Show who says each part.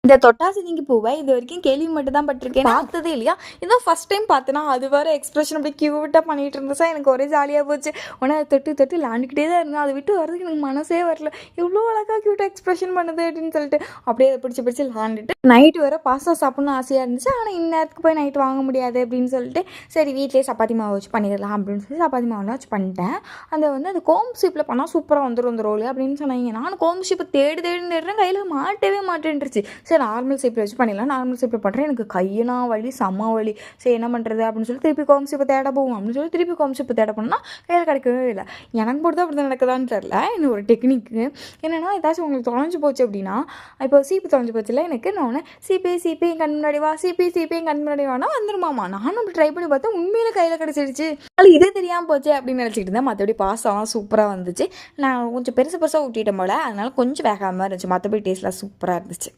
Speaker 1: இந்த தொட்டாசினிங்கி பூவை இது வரைக்கும் கேள்வி மட்டும் தான் பட்டிருக்கேன், பார்த்ததே இல்லையா. இதான் ஃபஸ்ட் டைம் பார்த்தேன்னா அது வேறு எக்ஸ்பிரஷன் அப்படி க்யூட்டாக பண்ணிகிட்டு இருந்துச்சா எனக்கு ஒரே ஜாலியாக போச்சு. உடனே அதை தொட்டு தொட்டு விளாண்டுக்கிட்டே தான் இருந்தேன். அதை விட்டு வரதுக்கு எனக்கு மனசே வரல. இவ்வளோ அழகாக க்யூட்டாக எக்ஸ்பிரஷன் பண்ணுது அப்படின்னு சொல்லிட்டு அப்படியே அதை பிடிச்சி பிடிச்சி விளாண்டுட்டு நைட்டு வர பாஸ்தா சாப்பிட்ணும் ஆசையாக இருந்துச்சு. ஆனால் இந்நேரத்துக்கு போய் நைட்டு வாங்க முடியாது அப்படின்னு சொல்லிட்டு சரி வீட்டிலே சப்பாத்தி மாவு வச்சு பண்ணிடலாம் அப்படின்னு சொல்லி சப்பாத்தி மாவுலாம் வச்சு பண்ணிட்டேன். அந்த கோம்பு ஷேப்பில் பண்ணால் சூப்பராக வந்துடும் ரோல் அப்படின்னு சொன்னாங்க. நானும் கோம்பு ஷேப்பை தேடுறேன், கையில் மாட்டவே மாட்டேன்ருச்சு. சரி நார்மல் ஷேப்பில் வச்சு பண்ணிடலாம், நார்மல் ஷேப்பில் பண்ணுறேன். எனக்கு கையெல்லாம் வலி செம்ம வலி. சரி என்ன பண்ணுறது அப்படின்னு சொல்லி திருப்பி கோம்பு ஷேப்பை தேட போவோம் அப்படின்னு சொல்லி திருப்பி கோம்பு ஷேப்பை தேட போனால் கையில் கிடைக்கவே இல்லை. எனக்கு பொறுத்த அப்படி தான் நடக்குதான்னு தெரில. இன்னும் ஒரு டெக்னிக்கு என்னென்னா ஏதாச்சும் உங்களுக்கு தொலைஞ்சு போச்சு அப்படின்னா, இப்போ சீப்பு தொலைஞ்சு போச்சுல எனக்கு, நான் ஒன்று சீப்பே என் கண் முன்னாடி வா, சீப்பே என் கண் முன்னாடி வானா வந்துருமாமா. நானும் அப்படி ட்ரை பண்ணி பார்த்தேன், உண்மையில கையில் கிடச்சிடுச்சு. அது இதே தெரியாமல் போச்சு அப்படின்னு நினச்சிக்கிட்டு இருந்தேன். மற்றபடி பாஸ்தாலாம் சூப்பராக வந்துச்சு. நான் கொஞ்சம் பெருசாக ஊட்டிட்டேன் போல், அதனால கொஞ்சம் வேகாமல் இருந்துச்சு. மற்றபடி டேஸ்ட்லாம் சூப்பராக இருந்துச்சு.